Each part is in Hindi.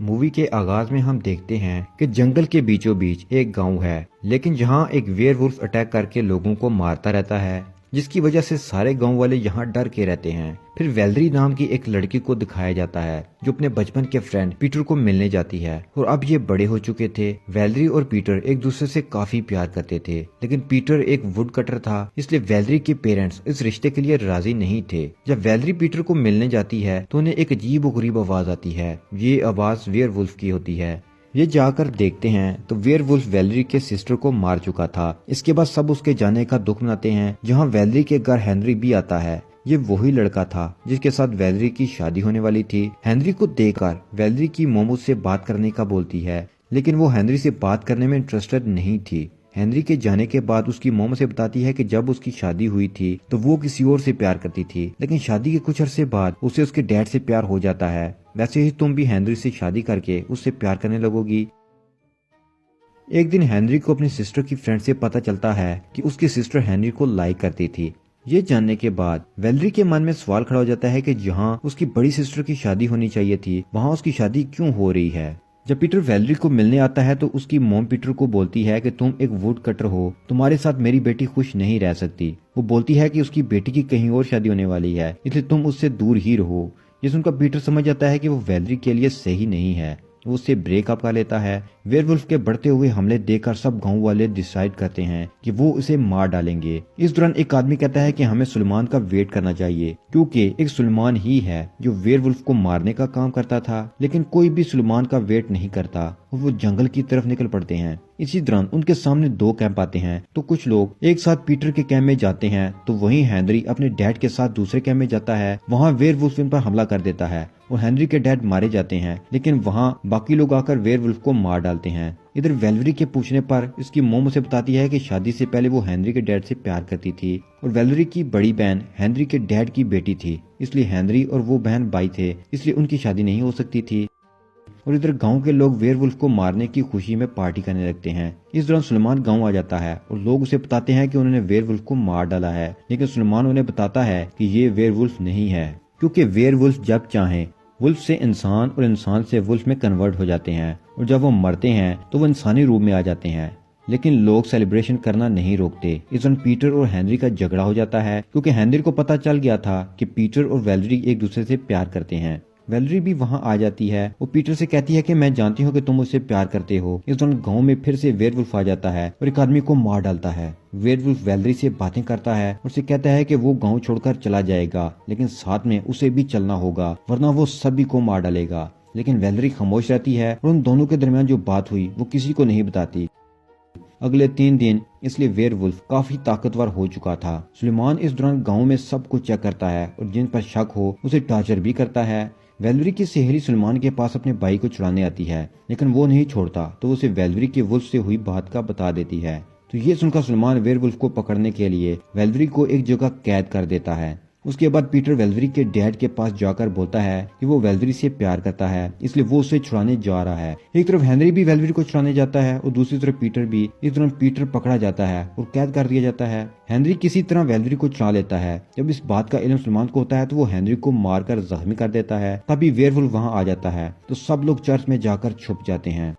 मूवी के आगाज में हम देखते हैं कि जंगल के बीचों बीच एक गांव है, लेकिन जहां एक वेयरवुल्फ अटैक करके लोगों को मारता रहता है, जिसकी वजह से सारे गांव वाले यहां डर के रहते हैं। फिर वैलेरी नाम की एक लड़की को दिखाया जाता है जो अपने बचपन के फ्रेंड पीटर को मिलने जाती है और अब ये बड़े हो चुके थे। वैलेरी और पीटर एक दूसरे से काफी प्यार करते थे, लेकिन पीटर एक वुड कटर था, इसलिए वैलेरी के पेरेंट्स इस रिश्ते के लिए राजी नहीं थे। जब वैलेरी पीटर को मिलने जाती है तो उन्हें एक अजीब गरीब आवाज आती है। ये आवाज वेयरवुल्फ की होती है। ये जाकर देखते हैं तो वेयरवुल्फ वैलेरी के सिस्टर को मार चुका था। इसके बाद सब उसके जाने का दुख मनाते हैं। जहाँ वैलेरी के घर हेनरी भी आता है। ये वही लड़का था जिसके साथ वैलेरी की शादी होने वाली थी। हेनरी को देखकर वैलेरी की मोमो से बात करने का बोलती है, लेकिन वो हेनरी से बात करने में इंटरेस्टेड नहीं थी। हेनरी के जाने के बाद उसकी मोम से बताती है कि जब उसकी शादी हुई थी तो वो किसी और से प्यार करती थी, लेकिन शादी के कुछ अरसे बाद उसे उसके डैड से प्यार हो जाता है। वैसे ही तुम भी हेनरी से शादी करके उससे प्यार करने लगोगी। एक दिन हेनरी को अपनी सिस्टर की फ्रेंड से पता चलता है कि उसकी सिस्टर हेनरी को लाइक करती थी। ये जानने के बाद वैलेरी के मन में सवाल खड़ा हो जाता है कि जहाँ उसकी बड़ी सिस्टर की शादी होनी चाहिए थी, वहाँ उसकी शादी क्यों हो रही है। जब पीटर वैलेरी को मिलने आता है तो उसकी मॉम पीटर को बोलती है कि तुम एक वुड कटर हो, तुम्हारे साथ मेरी बेटी खुश नहीं रह सकती। वो बोलती है कि उसकी बेटी की कहीं और शादी होने वाली है, इसलिए तुम उससे दूर ही रहो। ये सुनकर पीटर समझ जाता है कि वो वैलेरी के लिए सही नहीं है। वो उससे ब्रेकअप कर लेता है। वेयरवुल्फ के बढ़ते हुए हमले देखकर सब गांव वाले डिसाइड करते हैं कि वो उसे मार डालेंगे। इस दौरान एक आदमी कहता है कि हमें सुलेमान का वेट करना चाहिए, क्योंकि एक सुलेमान ही है जो वेयरवुल्फ को मारने का काम करता था। लेकिन कोई भी सुलेमान का वेट नहीं करता और वो जंगल की तरफ निकल पड़ते हैं। इसी दौरान उनके सामने दो कैंप आते हैं, तो कुछ लोग एक साथ पीटर के कैंप में जाते हैं, तो वहीं हेनरी अपने डैड के साथ दूसरे कैंप में जाता है। वहाँ वेयरवुल्फ इन पर हमला कर देता है और हेनरी के डैड मारे जाते हैं, लेकिन वहाँ बाकी लोग आकर वेयरवुल्फ को मार डालते हैं। इधर वैलेरी के पूछने पर इसकी मोम उसे बताती है कि शादी से पहले वो हेनरी के डैड से प्यार करती थी और वैलेरी की बड़ी बहन हेनरी के डैड की बेटी थी, इसलिए हेनरी और वो बहन भाई थे, इसलिए उनकी शादी नहीं हो सकती थी। और इधर गांव के लोग वेयरवुल्फ को मारने की खुशी में पार्टी करने लगते हैं। इस दौरान सुलेमान गांव आ जाता है और लोग उसे बताते हैं कि उन्होंने वेयरवुल्फ को मार डाला है, लेकिन सुलेमान उन्हें बताता है कि ये वेयरवुल्फ नहीं है, क्योंकि वेयरवुल्फ जब चाहे वुल्फ से इंसान और इंसान से वुल्फ में कन्वर्ट हो जाते हैं और जब वो मरते हैं तो वो इंसानी रूप में आ जाते हैं। लेकिन लोग सेलिब्रेशन करना नहीं रोकते। इस दौरान पीटर और हेनरी का झगड़ा हो जाता है, क्योंकि हेनरी को पता चल गया था कि पीटर और वैलेरी एक दूसरे से प्यार करते हैं। वैलेरी भी वहां आ जाती है और पीटर से कहती है कि मैं जानती हूँ कि तुम मुझसे प्यार करते हो। इस दौरान गांव में फिर से वेयरवुल्फ आ जाता है और एक आदमी को मार डालता है। वेयरवुल्फ वैलेरी से बातें करता है और उसे कहता है कि वो गांव छोड़कर चला जाएगा, लेकिन साथ में उसे भी चलना होगा, वरना वो सभी को मार डालेगा। लेकिन वैलेरी खामोश रहती है और उन दोनों के दरमियान जो बात हुई वो किसी को नहीं बताती। अगले 3 दिन इसलिए वेयरवुल्फ काफी ताकतवर हो चुका था। सुलेमान इस दौरान गांव में सब कुछ चेक करता है और जिन पर शक हो उसे टॉर्चर भी करता है। वैलेरी की सहेली सुलेमान के पास अपने भाई को छुड़ाने आती है, लेकिन वो नहीं छोड़ता, तो उसे वैलेरी के वुल्फ से हुई बात का बता देती है। तो ये सुनकर सुलेमान वेयरवुल्फ को पकड़ने के लिए वैलेरी को एक जगह कैद कर देता है। उसके बाद पीटर वैलेरी के डैड के पास जाकर बोलता है कि वो वैलेरी से प्यार करता है, इसलिए वो उसे छुड़ाने जा रहा है। एक तरफ हेनरी भी वैलेरी को छुड़ाने जाता है और दूसरी तरफ पीटर भी। इस दौरान पीटर पकड़ा जाता है और कैद कर दिया जाता है। हेनरी किसी तरह वैलेरी को छुड़ा लेता है। जब इस बात का इल्म सुलेमान को होता है तो वो हेनरी को मारकर जख्मी कर देता है। तभी वेयरवुल्फ वहाँ आ जाता है तो सब लोग चर्च में जाकर छुप जाते हैं।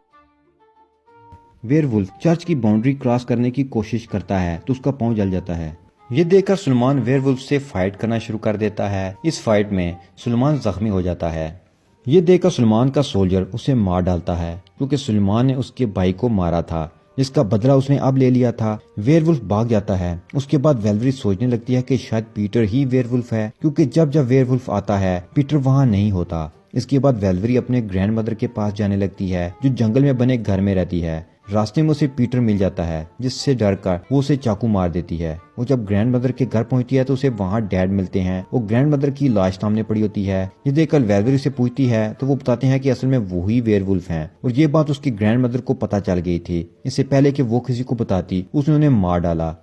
वेयरवुल्फ चर्च की बाउंड्री क्रॉस करने की कोशिश करता है तो उसका पाँव जल जाता है। ये देखकर सुलेमान वेयरवुल्फ से फाइट करना शुरू कर देता है। इस फाइट में सुलेमान जख्मी हो जाता है। ये देखकर सुलेमान का सोल्जर उसे मार डालता है, क्योंकि सुलेमान ने उसके भाई को मारा था, जिसका बदला उसने अब ले लिया था। वेयरवुल्फ भाग जाता है। उसके बाद वैलेरी सोचने लगती है कि शायद पीटर ही वेयरवुल्फ है, क्योंकि जब जब वेयरवुल्फ आता है पीटर वहाँ नहीं होता। इसके बाद वैलेरी अपने ग्रैंड मदर के पास जाने लगती है, जो जंगल में बने घर में रहती है। रास्ते में उसे पीटर मिल जाता है, जिससे डरकर वो उसे चाकू मार देती है। वो जब ग्रैंड मदर के घर पहुंचती है तो उसे वहाँ डैड मिलते हैं और ग्रैंड मदर की लाश सामने पड़ी होती है। ये देखकर वैलेरी से पूछती है तो वो बताते हैं कि असल में वो ही वेयरवुल्फ हैं और ये बात उसकी ग्रैंड मदर को पता चल गई थी। इससे पहले कि वो किसी को बताती, उसने उन्हें मार डाला।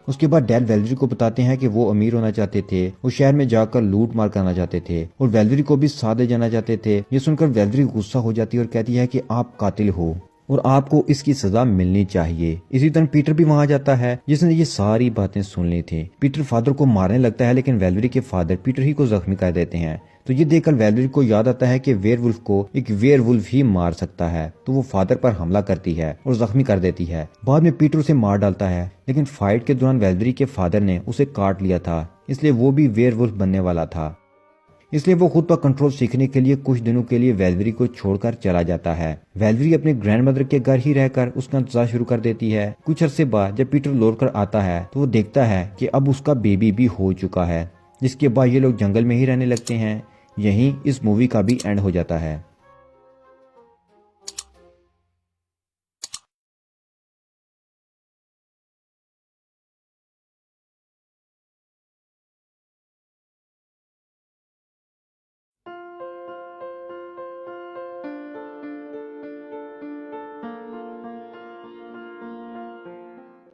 उसके बाद डैड वैलेरी को बताते हैं कि वो अमीर होना चाहते थे, वो शहर में जाकर लूट मार करना चाहते थे और वैलेरी को भी साथ ले जाना चाहते थे। ये सुनकर वैलेरी गुस्सा हो जाती है और कहती है कि आप कातिल हो। और आपको इसकी सजा मिलनी चाहिए। इसी तरह पीटर भी वहां जाता है जिसने ये सारी बातें सुन ली थी। पीटर फादर को मारने लगता है लेकिन वेलवरी के फादर पीटर ही को जख्मी कर देते हैं। तो ये देखकर वेलवरी को याद आता है कि वेयरवुल्फ को एक वेयरवुल्फ ही मार सकता है। तो वो फादर पर हमला करती है और जख्मी कर देती है। बाद में पीटर उसे मार डालता है लेकिन फाइट के दौरान वेलवरी के फादर ने उसे काट लिया था, इसलिए वो भी वेयरवुल्फ बनने वाला था। इसलिए वो खुद पर कंट्रोल सीखने के लिए कुछ दिनों के लिए वेलवरी को छोड़कर चला जाता है। वेलवरी अपने ग्रैंडमदर के घर ही रहकर उसका इंतजार शुरू कर देती है। कुछ अरसे बाद जब पीटर लौट कर आता है तो वो देखता है कि अब उसका बेबी भी हो चुका है, जिसके बाद ये लोग जंगल में ही रहने लगते हैं। यहीं इस मूवी का भी एंड हो जाता है।